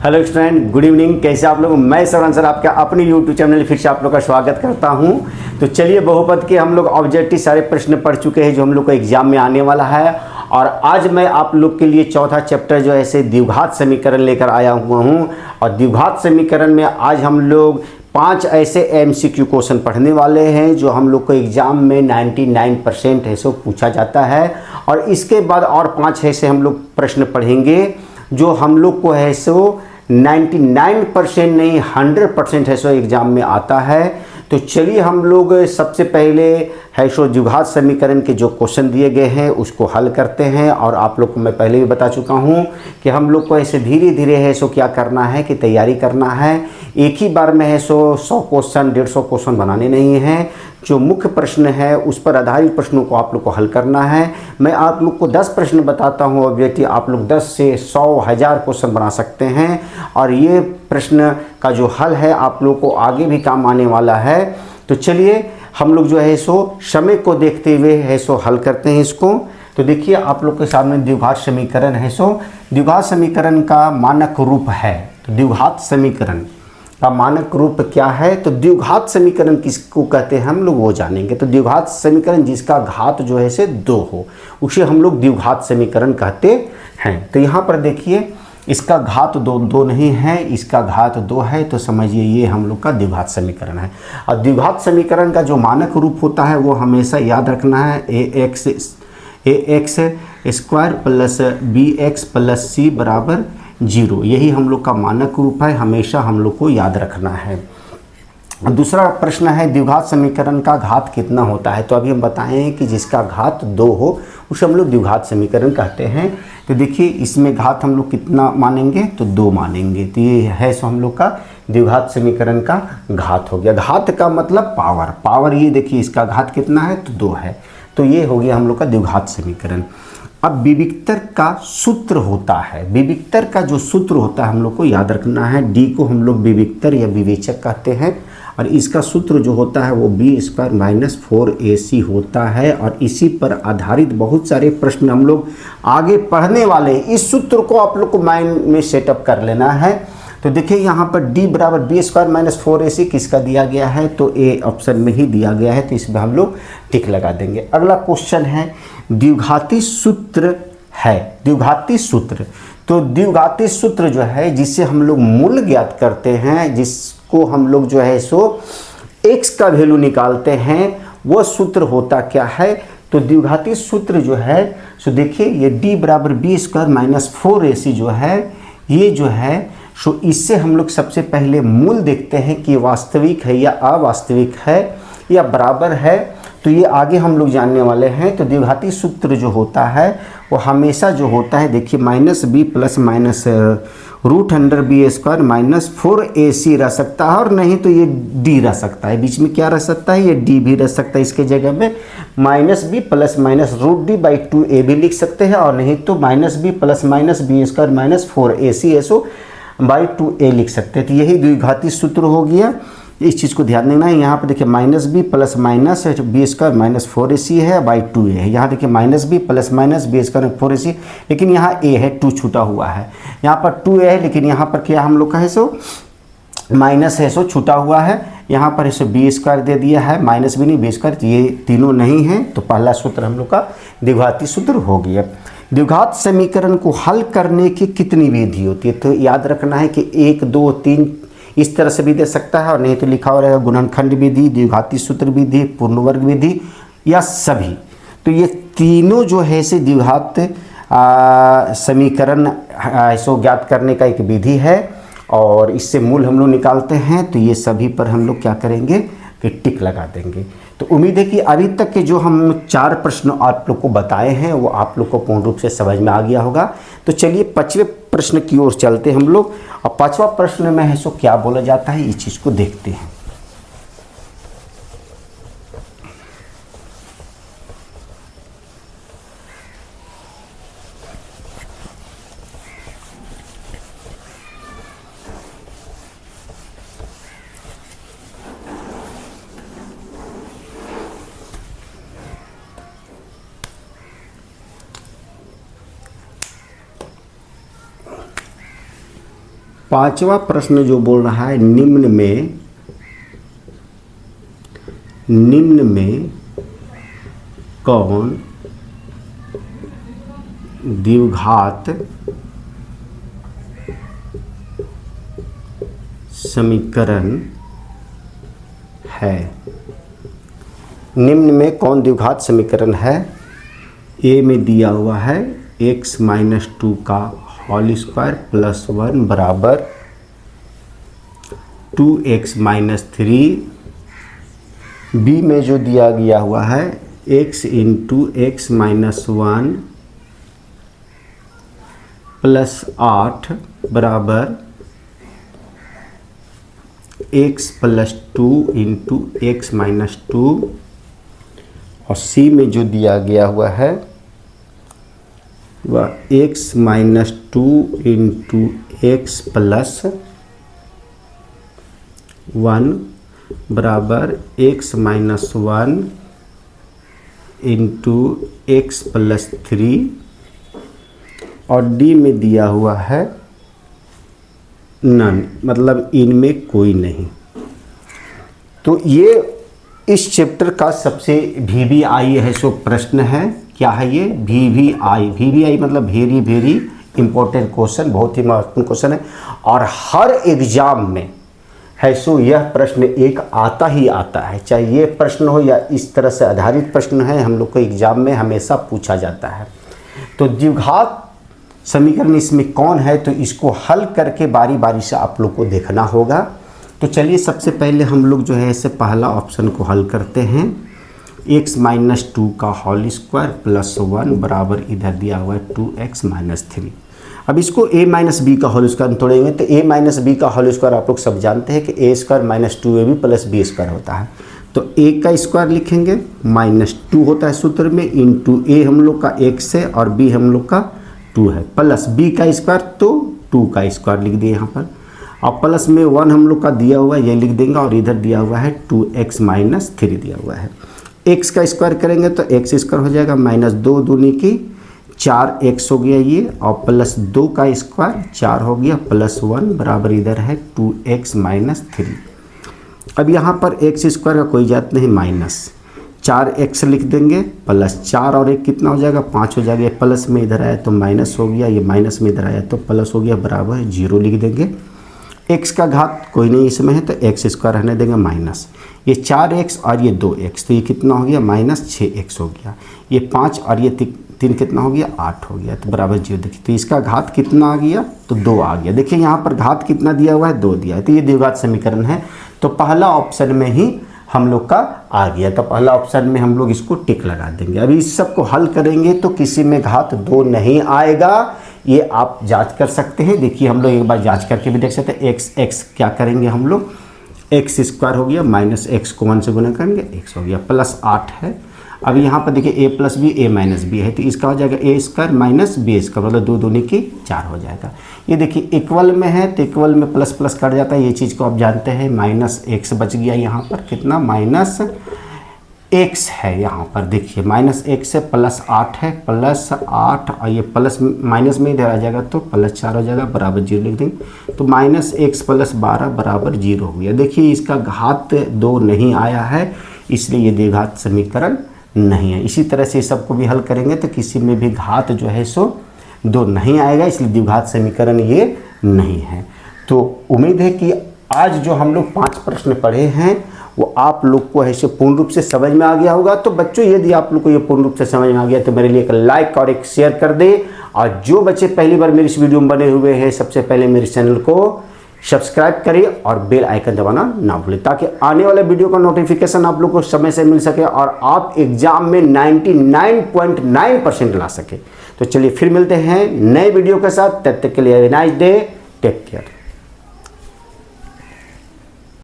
Hello student, good evening. कैसे आप लोग? मैं सरवन सर आपका अपने यूट्यूब चैनल फिर से आप लोग का स्वागत करता हूं। तो चलिए, बहुपद के हम लोग ऑब्जेक्टिव सारे प्रश्न पढ़ चुके हैं जो हम लोग को एग्जाम में आने वाला है। और आज मैं आप लोग के लिए चौथा चैप्टर जो है द्विघात समीकरण लेकर आया हुआ हूँ। और द्विघात समीकरण में आज हम लोग 5 ऐसे MCQ क्वेश्चन पढ़ने वाले हैं जो हम लोग को एग्ज़ाम में 99% है सो पूछा जाता है। और इसके बाद और 5 ऐसे हम लोग प्रश्न पढ़ेंगे जो हम लोग को है सो 99% नहीं 100% है सो एग्ज़ाम में आता है। तो चलिए हम लोग सबसे पहले है सो द्विघात समीकरण के जो क्वेश्चन दिए गए हैं उसको हल करते हैं। और आप लोग को मैं पहले भी बता चुका हूँ कि हम लोग को ऐसे धीरे धीरे है सो क्या करना है कि तैयारी करना है। एक ही बार में है सो 100 क्वेश्चन 150 क्वेश्चन बनाने नहीं हैं। जो मुख्य प्रश्न है उस पर आधारित प्रश्नों को आप लोग को हल करना है। मैं आप लोग को 10 प्रश्न बताता हूँ ऑब्जेक्टिव, आप लोग 10 से 100 1000 क्वेश्चन बना सकते हैं। और ये प्रश्न का जो हल है आप लोग को आगे भी काम आने वाला है। तो चलिए हम लोग जो है सो समय को देखते हुए है सो हल करते हैं इसको। तो देखिए आप लोग के सामने द्विघात समीकरण है सो द्विघात समीकरण का मानक रूप है। तो द्विघात समीकरण का मानक रूप क्या है? तो द्विघात समीकरण किसको कहते हैं हम लोग वो जानेंगे। तो द्विघात समीकरण जिसका घात जो है से 2 हो उसे हम लोग द्विघात समीकरण कहते हैं। तो यहाँ पर देखिए इसका घात 2 नहीं है, इसका घात 2 है। तो समझिए ये हम लोग का द्विघात समीकरण है। और द्विघात समीकरण का जो मानक रूप होता है वो हमेशा याद रखना है ax square plus bx plus c बराबर 0। यही हम लोग का मानक रूप है, हमेशा हम लोग को याद रखना है। दूसरा प्रश्न है द्विघात समीकरण का घात कितना होता है। तो अभी हम बताएं कि जिसका घात 2 हो उसे हम लोग द्विघात समीकरण कहते हैं। तो देखिए इसमें घात हम लोग कितना मानेंगे? तो 2 मानेंगे। तो ये है सो हम लोग का द्विघात समीकरण का घात हो गया। घात का मतलब पावर ये देखिए इसका घात कितना है? तो 2 है। तो ये हो गया हम लोग का द्विघात समीकरण। अब विविक्तर का सूत्र होता है, विविक्तर का जो सूत्र होता है हम लोग को याद रखना है। डी को हम लोग विविक्तर या विवेचक कहते हैं। और इसका सूत्र जो होता है वो b² माइनस 4ac होता है। और इसी पर आधारित बहुत सारे प्रश्न हम लोग आगे पढ़ने वाले हैं। इस सूत्र को आप लोग को माइंड में सेटअप कर लेना है। तो देखिए यहाँ पर d बराबर b² माइनस 4ac किसका दिया गया है? तो ए ऑप्शन में ही दिया गया है। तो इसमें हम लोग टिक लगा देंगे। अगला क्वेश्चन है द्विघाती सूत्र है। द्विघाती सूत्र, तो द्विघाती सूत्र जो है जिससे हम लोग मूल ज्ञात करते हैं, जिसको हम लोग जो है सो x का वैल्यू निकालते हैं, वो सूत्र होता क्या है? तो द्विघाती सूत्र जो है सो देखिए ये d बराबर b² माइनस 4ac जो है ये जो है सो इससे हम लोग सबसे पहले मूल देखते हैं कि वास्तविक है या अवास्तविक है या बराबर है। तो ये आगे हम लोग जानने वाले हैं। तो द्विघाती सूत्र जो होता है वो हमेशा जो होता है देखिए minus b plus minus √b² minus 4ac रह सकता है। और नहीं तो ये d रह सकता है, बीच में क्या रह सकता है? ये d भी रह सकता है। इसके जगह में minus b plus minus √d/2a भी लिख सकते हैं। और नहीं तो minus b plus minus b² minus 4ac SO/2a लिख सकते हैं। तो यही द्विघाती सूत्र हो गया। इस चीज़ को ध्यान देना है। यहाँ पर देखिए minus b plus minus b² minus 4ac है /2a है। यहाँ देखिए minus b plus minus b² 4ac, लेकिन यहाँ a है 2 छूटा हुआ है। यहाँ पर 2a है लेकिन यहाँ पर क्या हम लोग का है सो माइनस है सो छूटा हुआ है। यहाँ पर इसे b² दे दिया है, माइनस भी नहीं b², ये तीनों नहीं है। तो पहला सूत्र हम लोग का द्विघाती सूत्र हो गया। द्विघात समीकरण को हल करने की कितनी विधि होती है? तो याद रखना है कि 1 2 3 इस तरह से भी दे सकता है। और नहीं तो लिखा हो रहेगा गुणनखंड विधि, द्विघाती सूत्र विधि, पूर्ण वर्ग विधि या सभी। तो ये तीनों जो है से द्विघात समीकरण सो ज्ञात करने का एक विधि है। और इससे मूल हम लोग निकालते हैं। तो ये सभी पर हम लोग क्या करेंगे कि टिक लगा देंगे। तो उम्मीद है कि अभी तक के जो हम 4 प्रश्न आप लोग को बताए हैं वो आप लोग को पूर्ण रूप से समझ में आ गया होगा। तो चलिए 5वें प्रश्न की ओर चलते हम लोग। और 5वां प्रश्न में है सो क्या बोला जाता है इस चीज़ को देखते हैं। पांचवा प्रश्न जो बोल रहा है, निम्न में कौन द्विघात समीकरण है। निम्न में कौन द्विघात समीकरण है? ए में दिया हुआ है x माइनस 2 का होल स्क्वायर प्लस 1 बराबर 2x माइनस 3। बी में जो दिया गया हुआ है x into x minus 1 plus 8 बराबर x plus 2 into x minus 2। और सी में जो दिया गया हुआ है वह x minus 2 into x plus 1 बराबर x minus 1 into x plus 3। और डी में दिया हुआ है नन, मतलब इनमें कोई नहीं। तो ये इस चैप्टर का सबसे VVI है सो प्रश्न है। क्या है ये? VVI मतलब वेरी वेरी इंपॉर्टेंट क्वेश्चन, बहुत ही महत्वपूर्ण क्वेश्चन है। और हर एग्जाम में है सो यह प्रश्न एक आता ही आता है, चाहे ये प्रश्न हो या इस तरह से आधारित प्रश्न है, हम लोग को एग्जाम में हमेशा पूछा जाता है। तो द्विघात समीकरण इसमें कौन है, तो इसको हल करके बारी बारी से आप लोग को देखना होगा। तो चलिए सबसे पहले हम लोग जो है ऐसे पहला ऑप्शन को हल करते हैं। x माइनस 2 का होल स्क्वायर प्लस 1 बराबर इधर दिया हुआ है 2x माइनस 3। अब इसको a माइनस बी का होल स्क्वायर तोड़ेंगे तो a माइनस बी का होल स्क्वायर आप लोग सब जानते हैं कि a square minus 2ab plus b square होता है। तो a का स्क्वायर लिखेंगे, माइनस 2 होता है सूत्र में, इंटू a हम लोग का x है और b हम लोग का 2 है, प्लस b का स्क्वायर तो 2 का स्क्वायर लिख दिए यहाँ पर, और प्लस में 1 हम लोग का दिया हुआ है ये लिख देंगे, और इधर दिया हुआ है 2x माइनस 3 दिया हुआ है। x का स्क्वायर करेंगे तो x स्क्वायर हो जाएगा, माइनस 2 दूनी की 4x हो गया ये, और प्लस 2 का स्क्वायर 4 हो गया, प्लस 1 बराबर इधर है 2x माइनस 3। अब यहाँ पर x स्क्वायर का कोई जात नहीं, माइनस 4x लिख देंगे, प्लस 4 और 1 कितना हो जाएगा 5 हो जाएगा, प्लस में इधर आया तो माइनस हो गया, ये माइनस में इधर आया तो प्लस हो गया, बराबर 0 लिख देंगे। x का घात कोई नहीं इसमें है तो x स्क्वायर रहने देंगे माइनस, ये 4x और ये 2x तो ये कितना हो गया माइनस 6x हो गया, ये 5 और ये 3 कितना हो गया 8 हो गया, तो बराबर 0। देखिए तो इसका घात कितना आ गया तो 2 आ गया। देखिए यहाँ पर घात कितना दिया हुआ है 2 दिया है, तो ये द्विघात समीकरण है। तो पहला ऑप्शन में ही हम लोग का आ गया, तो पहला ऑप्शन में हम लोग इसको टिक लगा देंगे। अभी इस सब को हल करेंगे तो किसी में घात 2 नहीं आएगा, ये आप जांच कर सकते हैं। देखिए हम लोग एक बार जांच करके भी देख सकते हैं। x क्या करेंगे हम लोग, x स्क्वायर हो गया, माइनस x को 1 से गुना करेंगे x हो गया, प्लस 8 है। अब यहाँ पर देखिए a plus b a minus b है, तो इसका हो जाएगा a square minus b square, मतलब 2 दूनी की 4 हो जाएगा। ये देखिए इक्वल में है तो इक्वल में प्लस प्लस कट जाता है, ये चीज़ को आप जानते हैं। माइनस x बच गया यहाँ पर, कितना माइनस x है यहाँ पर, देखिए माइनस x से प्लस 8 है, प्लस 8 और ये प्लस माइनस में इधर आ जाएगा तो प्लस 4 हो जाएगा, बराबर 0 लिख देंगे। तो माइनस x प्लस 12 बराबर 0 हो गया। देखिए इसका घात 2 नहीं आया है, इसलिए ये द्विघात समीकरण नहीं है। इसी तरह से सबको भी हल करेंगे तो किसी में भी घात जो है सो 2 नहीं आएगा, इसलिए द्विघात समीकरण ये नहीं है। तो उम्मीद है कि आज जो हम लोग 5 प्रश्न पढ़े हैं वो आप लोग को ऐसे पूर्ण रूप से समझ में आ गया होगा। तो बच्चों यदि आप लोग को ये पूर्ण रूप से समझ में आ गया तो मेरे लिए एक लाइक और एक शेयर कर दे, और जो बच्चे पहली बार मेरे इस वीडियो में बने हुए हैं सबसे पहले मेरे चैनल को सब्सक्राइब करिए और बेल आइकन दबाना ना भूलें, ताकि आने वाले वीडियो का नोटिफिकेशन आप लोग को समय से मिल सके और आप एग्जाम में 99.9% ला सके। तो चलिए फिर मिलते हैं नए वीडियो के साथ, तब तक के लिए have a nice day, take care.